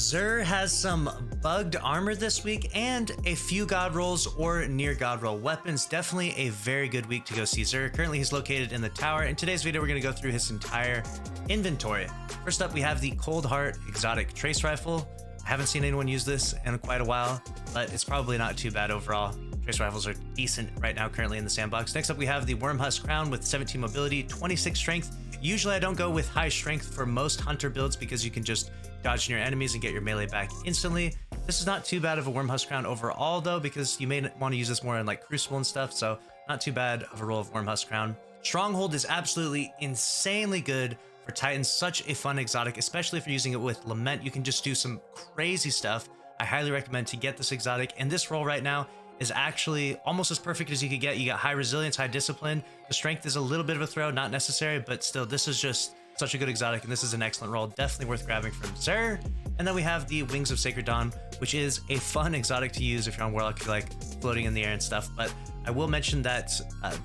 Xur has some bugged armor this week and a few god rolls or near god roll weapons. Definitely a very good week to go see Xur. Currently he's located in the tower. In today's video we're going to go through his entire inventory. First up we have the Cold Heart exotic trace rifle. I haven't seen anyone use this in quite a while, but it's probably not too bad overall. Trace rifles are decent right now currently in the sandbox. Next up we have the Wormhusk crown with 17 mobility, 26 strength. Usually I don't go with high strength for most hunter builds because you can just dodge near enemies and get your melee back instantly. This is not too bad of a Wormhusk crown overall though, because you may want to use this more in like Crucible and stuff, so not too bad of a roll of Wormhusk crown. Stronghold is absolutely insanely good for Titans, such a fun exotic, especially if you're using it with Lament. You can just do some crazy stuff. I highly recommend to get this exotic, and this roll right now is actually almost as perfect as you could get. You got high resilience, high discipline. The strength is a little bit of a throw, not necessary, but still this is just such a good exotic, and this is an excellent roll, definitely worth grabbing from Xur. And then we have the Wings of Sacred Dawn, which is a fun exotic to use if you're on Warlock, if you like floating in the air and stuff. But I will mention that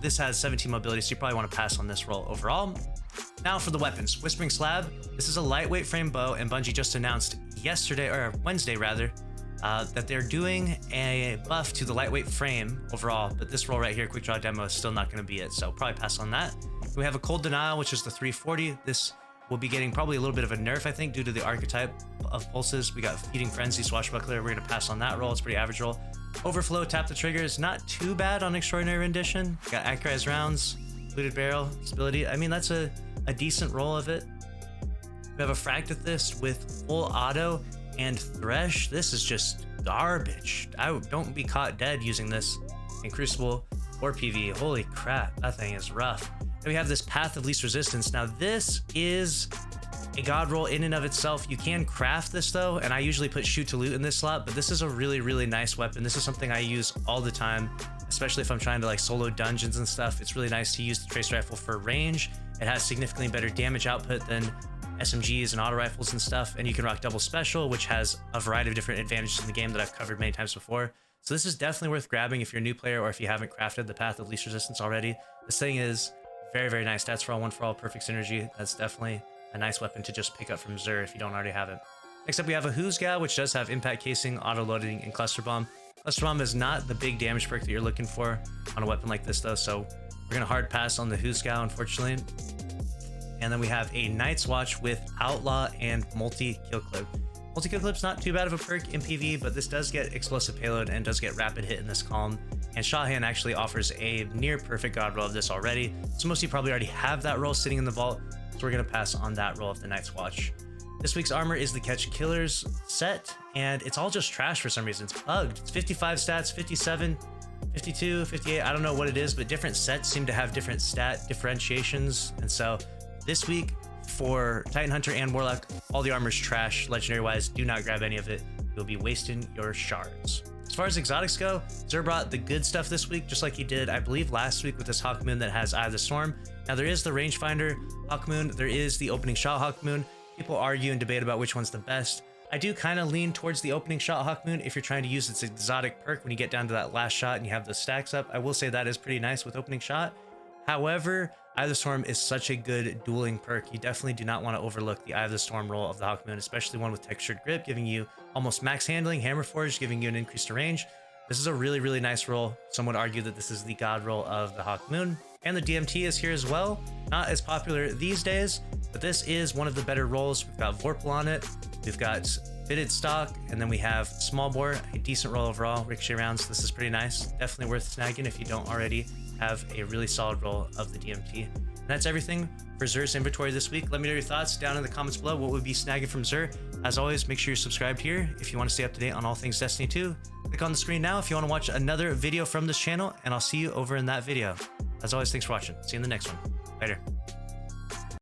this has 17 mobility, so you probably want to pass on this roll overall. Now for the weapons. Whispering Slab. This is a lightweight frame bow, and Bungie just announced yesterday, or Wednesday rather, that they're doing a buff to the lightweight frame overall, but this roll right here, quick draw demo, is still not going to be it, so probably pass on that. We have a Cold Denial, which is the 340. This will be getting probably a little bit of a nerf, I think, due to the archetype of pulses. We got Feeding Frenzy, Swashbuckler. We're going to pass on that roll. It's pretty average roll. Overflow, Tap the Trigger is not too bad on Extraordinary Rendition. We got Accurized Rounds, Looted Barrel, Stability. I mean, that's a decent roll of it. We have a Fractithist with full auto and Thresh. This is just garbage. Don't be caught dead using this in Crucible or PvE. Holy crap, that thing is rough. Then we have this Path of Least Resistance. Now this is a god roll in and of itself. You can craft this though, and I usually put Shoot to Loot in this slot, but this is a really nice weapon. This is something I use all the time, especially if I'm trying to like solo dungeons and stuff. It's really nice to use the Trace Rifle for range. It has significantly better damage output than SMGs and auto rifles and stuff, and you can rock double special, which has a variety of different advantages in the game that I've covered many times before. So this is definitely worth grabbing if you're a new player or if you haven't crafted the Path of Least Resistance already. This thing is very nice. Stats for all, one for all, perfect synergy. That's definitely a nice weapon to just pick up from Xur if you don't already have it. Next up we have a Huzga, which does have impact casing, auto loading, and cluster bomb. Cluster bomb is not the big damage perk that you're looking for on a weapon like this though, so we're gonna hard pass on the Huzga, unfortunately. And then we have a Night's Watch with Outlaw and Multi-Kill Clip. Multi-Kill Clip's not too bad of a perk in PvE, but this does get explosive payload and does get rapid hit in this column. And Shawhan actually offers a near perfect god roll of this already, so most of you probably already have that roll sitting in the vault, so we're going to pass on that roll of the Night's Watch. This week's armor is the Catch Killers set, and it's all just trash for some reason. It's bugged. It's 55 stats, 57, 52, 58, I don't know what it is, but different sets seem to have different stat differentiations, and so this week for Titan Hunter and Warlock, all the armor's trash. Legendary wise, do not grab any of it. You'll be wasting your shards. As far as exotics go, Xur brought the good stuff this week, just like he did, I believe, last week with this Hawkmoon that has Eye of the Storm. Now there is the rangefinder Hawkmoon, there is the opening shot Hawkmoon. People argue and debate about which one's the best. I do kind of lean towards the opening shot Hawkmoon if you're trying to use its exotic perk when you get down to that last shot and you have the stacks up. I will say that is pretty nice with opening shot. However, Eye of the Storm is such a good dueling perk. You definitely do not want to overlook the Eye of the Storm roll of the Hawkmoon, especially one with textured grip, giving you almost max handling, Hammer Forge, giving you an increase to range. This is a really nice roll. Some would argue that this is the god roll of the Hawkmoon. And the DMT is here as well. Not as popular these days, but this is one of the better rolls. We've got Vorpal on it, we've got Fitted Stock, and then we have Small Bore, a decent roll overall. Ricochet rounds, this is pretty nice. Definitely worth snagging if you don't already have a really solid roll of the DMT. And that's everything for Xur's inventory this week. Let me know your thoughts down in the comments below. What would be snagging from Xur? As always, make sure you're subscribed here if you want to stay up to date on all things Destiny 2. Click on the screen now if you want to watch another video from this channel, and I'll see you over in that video. As always, thanks for watching. See you in the next one. Later.